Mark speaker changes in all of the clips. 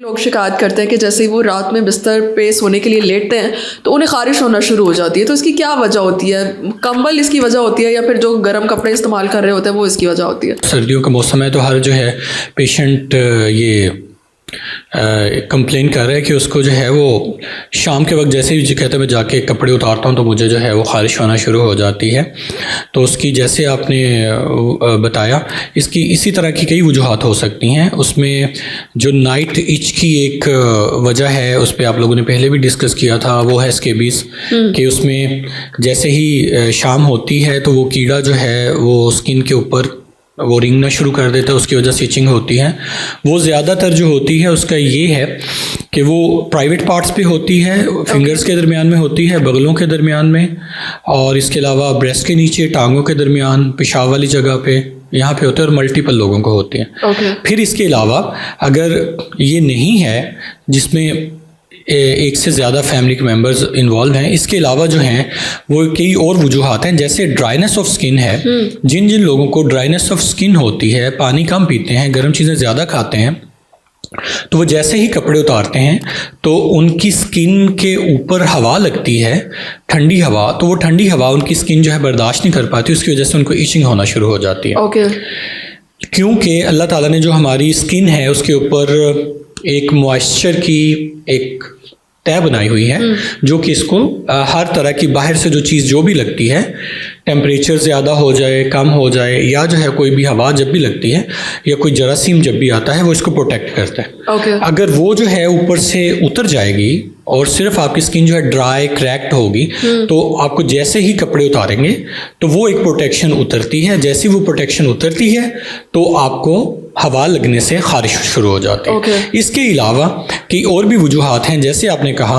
Speaker 1: लोग शिकायत करते हैं कि जैसे ही वो रात में बिस्तर पे सोने के लिए लेटते हैं तो उन्हें खारिश होना शुरू हो जाती है। तो इसकी क्या वजह होती है? कंबल इसकी वजह होती है या फिर जो गर्म कपड़े इस्तेमाल कर रहे होते हैं वो इसकी वजह होती है?
Speaker 2: सर्दियों का मौसम है तो हर जो है पेशेंट ये कंप्लेन कर रहा है कि उसको जो है वो शाम के वक्त जैसे ही कहते हैं मैं जाके कपड़े उतारता हूँ तो मुझे जो है वो ख़ारिश होना शुरू हो जाती है। तो उसकी जैसे आपने बताया इसकी इसी तरह की कई वजूहात हो सकती हैं। उसमें जो नाइट इच की एक वजह है उस पर आप लोगों ने पहले भी डिस्कस किया था, वो है स्केबीज़ कि उसमें जैसे ही शाम होती है तो वो कीड़ा जो है वो स्किन के ऊपर वो रिंगना शुरू कर देता है, उसकी वजह से इचिंग होती है। वो ज़्यादातर जो होती है उसका ये है कि वो प्राइवेट पार्ट्स पे होती है, फिंगर्स के दरमियान में होती है, बगलों के दरमियान में, और इसके अलावा ब्रेस्ट के नीचे, टांगों के दरमियान, पेशाब वाली जगह पे, यहाँ पे होते हैं और मल्टीपल लोगों को होते हैं। फिर इसके अलावा अगर ये नहीं है जिसमें एक से ज़्यादा फैमिली के मेंबर्स इन्वॉल्व हैं, इसके अलावा जो हैं वो कई और वजूहात हैं। जैसे ड्राइनेस ऑफ स्किन है, जिन जिन लोगों को ड्राइनेस ऑफ स्किन होती है, पानी कम पीते हैं, गर्म चीज़ें ज़्यादा खाते हैं, तो वो जैसे ही कपड़े उतारते हैं तो उनकी स्किन के ऊपर हवा लगती है, ठंडी हवा, तो वो ठंडी हवा उनकी स्किन जो है बर्दाश्त नहीं कर पाती, उसकी वजह से उनको इचिंग होना शुरू हो जाती है। क्योंकि अल्लाह ताला ने जो हमारी स्किन है उसके ऊपर एक मॉइस्चर की एक तय बनाई हुई है जो कि इसको हर तरह की बाहर से जो चीज़ जो भी लगती है, टेम्परेचर ज़्यादा हो जाए, कम हो जाए, या जो है कोई भी हवा जब भी लगती है या कोई जरासीम जब भी आता है वो इसको प्रोटेक्ट करता है। अगर वो जो है ऊपर से उतर जाएगी और सिर्फ आपकी स्किन जो है ड्राई क्रैक्ड होगी तो आपको जैसे ही कपड़े उतारेंगे तो वो एक प्रोटेक्शन उतरती है। जैसे वो प्रोटेक्शन उतरती है तो आपको हवा लगने से खारिश शुरू हो जाती है। इसके अलावा कई और भी वजूहात हैं, जैसे आपने कहा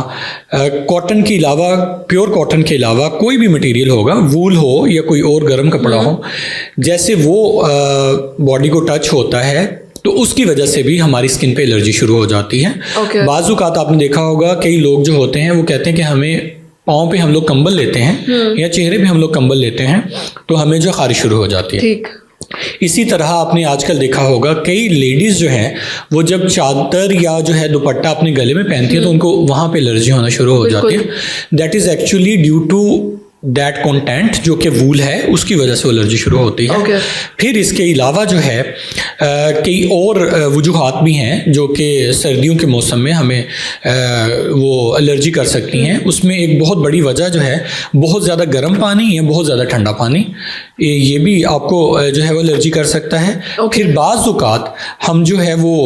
Speaker 2: कॉटन के अलावा, प्योर कॉटन के अलावा कोई भी मटेरियल होगा, वूल हो या कोई और गर्म कपड़ा हो, जैसे वो बॉडी को टच होता है तो उसकी वजह से भी हमारी स्किन पे एलर्जी शुरू हो जाती है। बाज़-औक़ात आपने देखा होगा कई लोग जो होते हैं वो कहते हैं कि हमें पाँव पे हम लोग कंबल लेते हैं या चेहरे पे हम लोग कंबल लेते हैं तो हमें जो खारिश शुरू हो जाती है। इसी तरह आपने आजकल देखा होगा कई लेडीज़ जो हैं वो जब चादर या जो है दुपट्टा अपने गले में पहनती है तो उनको वहाँ पे एलर्जी होना शुरू हो जाती है। That is actually due to that content जो कि वूल है, उसकी वजह से एलर्जी शुरू होती है। फिर इसके अलावा जो है कई और वजूहात भी हैं जो कि सर्दियों के मौसम में हमें वो एलर्जी कर सकती हैं। उसमें एक बहुत बड़ी वजह जो है बहुत ज़्यादा गर्म पानी या बहुत ज़्यादा ठंडा पानी, ये भी आपको जो है वो एलर्जी कर सकता है। फिर बाज़ औक़ात हम जो है वो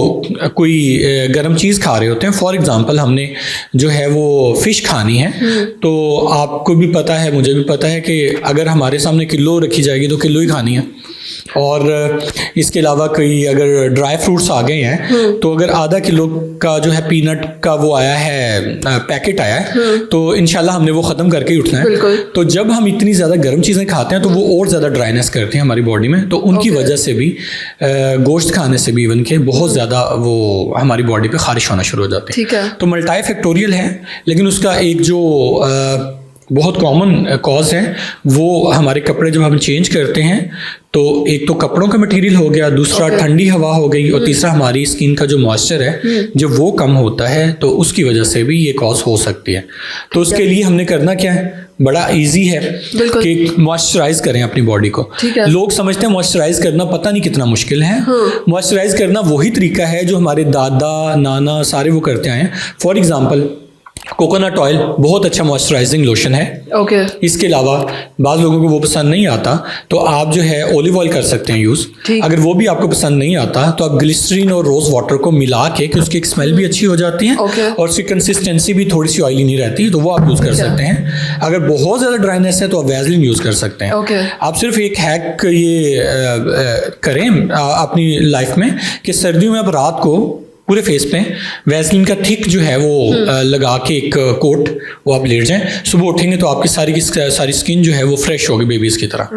Speaker 2: कोई गर्म चीज़ खा रहे होते हैं, फॉर एग्ज़ाम्पल हमने जो है वो फ़िश खानी है तो आपको भी पता है, मुझे भी पता है कि अगर हमारे सामने किलो रखी जाएगी तो किलो ही खानी है। और इसके अलावा कोई अगर ड्राई फ्रूट्स आ गए हैं तो अगर आधा किलो का जो है पीनट का वो आया है, पैकेट आया है, तो इंशाल्लाह हमने वो ख़त्म करके ही उठना है। तो जब हम इतनी ज़्यादा गर्म चीज़ें खाते हैं तो वो और ज़्यादा ड्राइनेस करती हैं हमारी बॉडी में, तो उनकी वजह से भी गोश्त खाने से भी इवन के बहुत ज़्यादा वो हमारी बॉडी पे खारिश होना शुरू हो जाती है। तो मल्टी फैक्टोरियल है, लेकिन उसका एक जो बहुत कॉमन कॉज है वो हमारे कपड़े जब हम चेंज करते हैं तो एक तो कपड़ों का मटेरियल हो गया, दूसरा ठंडी हवा हो गई, और तीसरा हमारी स्किन का जो मॉइस्चर है जब वो कम होता है तो उसकी वजह से भी ये कॉज हो सकती है। तो उसके लिए हमने करना क्या है, बड़ा इजी है कि मॉइस्चराइज करें अपनी बॉडी को। लोग समझते हैं मॉइस्चराइज करना पता नहीं कितना मुश्किल है। मॉइस्चराइज करना वही तरीका है जो हमारे दादा नाना सारे वो करते आए हैं। फॉर एग्जाम्पल कोकोनट ऑयल बहुत अच्छा मॉइस्चराइजिंग लोशन है। इसके अलावा बाज़ लोगों को वो पसंद नहीं आता तो आप जो है ओलिव ऑयल कर सकते हैं यूज़। अगर वो भी आपको पसंद नहीं आता तो आप ग्लिसरीन और रोज़ वाटर को मिला के, कि उसकी एक स्मेल भी अच्छी हो जाती है और उसकी कंसिस्टेंसी भी थोड़ी सी ऑयली नहीं रहती, तो वो आप यूज़ कर सकते हैं। अगर बहुत ज़्यादा ड्राइनेस है तो आप वैसलीन यूज़ कर सकते हैं। आप सिर्फ एक हैक ये करें अपनी लाइफ में कि सर्दियों में आप रात को पूरे फेस पे वैसलीन का थिक जो है वो लगा के एक कोट वो आप लेट जाएं, सुबह उठेंगे तो आपकी सारी स्किन जो है वो फ्रेश होगी बेबीज़ की तरह।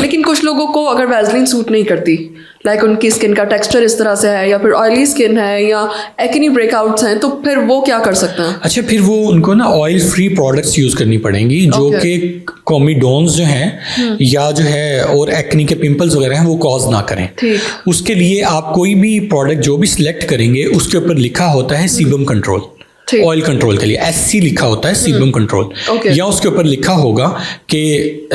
Speaker 1: लेकिन कुछ लोगों को अगर वैसलीन सूट नहीं करती, लाइक उनकी स्किन का टेक्सचर इस तरह से है या फिर ऑयली स्किन है या एक्ने ब्रेकआउट्स हैं, तो फिर वो क्या कर सकते हैं?
Speaker 2: अच्छा, फिर वो उनको ना ऑयल फ्री प्रोडक्ट्स यूज़ करनी पड़ेंगी जो कि कॉमिडोन्स जो हैं या जो है और एक्ने के पिंपल्स वगैरह हैं वो कॉज ना करें।
Speaker 1: ठीक।
Speaker 2: उसके लिए आप कोई भी प्रोडक्ट जो भी सिलेक्ट करेंगे उसके ऊपर लिखा होता है सीबम कंट्रोल, ऑयल कंट्रोल के लिए SC लिखा होता है, सीबम कंट्रोल, या उसके ऊपर लिखा होगा कि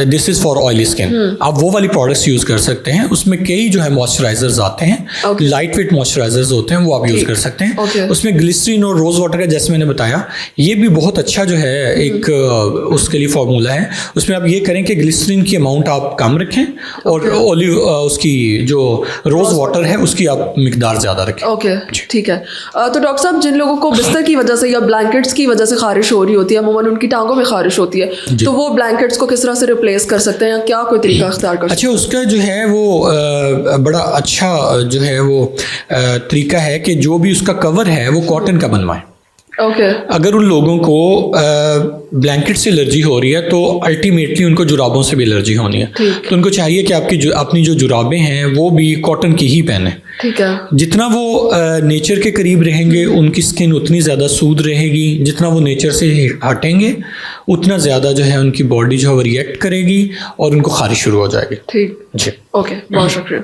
Speaker 2: this is for oily skin. आप वो वाली प्रोडक्ट्स यूज कर सकते हैं। उसमें कई जो है मॉइस्चराइजर्स आते हैं, लाइट वेट मॉइस्चराइजर्स होते हैं, वो आप यूज कर सकते हैं। उसमें ग्लिसरीन और रोज वाटर का, जैसे मैंने बताया, ये भी बहुत अच्छा जो है एक उसके लिए फॉर्मूला है। उसमें आप ये करें कि ग्लिसरीन की अमाउंट आप कम रखें और ओलिव उसकी जो रोज वाटर है उसकी आप मिकदार ज्यादा रखें।
Speaker 1: ओके, ठीक है। तो डॉक्टर साहब, जिन लोगों को बिस्तर की वजह से या ब्लैंकेट्स की वजह से खारिश हो रही होती है, अमूमन उनकी टांगों में खारिश होती है, तो वो ब्लैंकेट्स को किस तरह से रिप्लेस कर सकते हैं या क्या कोई तरीका अख्तियार कर सकते हैं?
Speaker 2: अच्छा, उसका जो है वो बड़ा अच्छा जो है वो तरीका है कि जो भी उसका कवर है वो कॉटन का बनवाएं।
Speaker 1: ओके।
Speaker 2: अगर उन लोगों को ब्लैंकेट से एलर्जी हो रही है तो अल्टीमेटली उनको जुराबों से भी एलर्जी होनी है, तो उनको चाहिए कि आपकी अपनी जो जुराबें हैं वो भी कॉटन की ही पहने।
Speaker 1: ठीक है।
Speaker 2: जितना वो नेचर के करीब रहेंगे उनकी स्किन उतनी ज़्यादा सूद रहेगी, जितना वो नेचर से हटेंगे उतना ज़्यादा जो है उनकी बॉडी जो है वो रिएक्ट करेगी और उनको खारिश शुरू हो जाएगी।
Speaker 1: ठीक
Speaker 2: जी।
Speaker 1: ओके, बहुत शुक्रिया।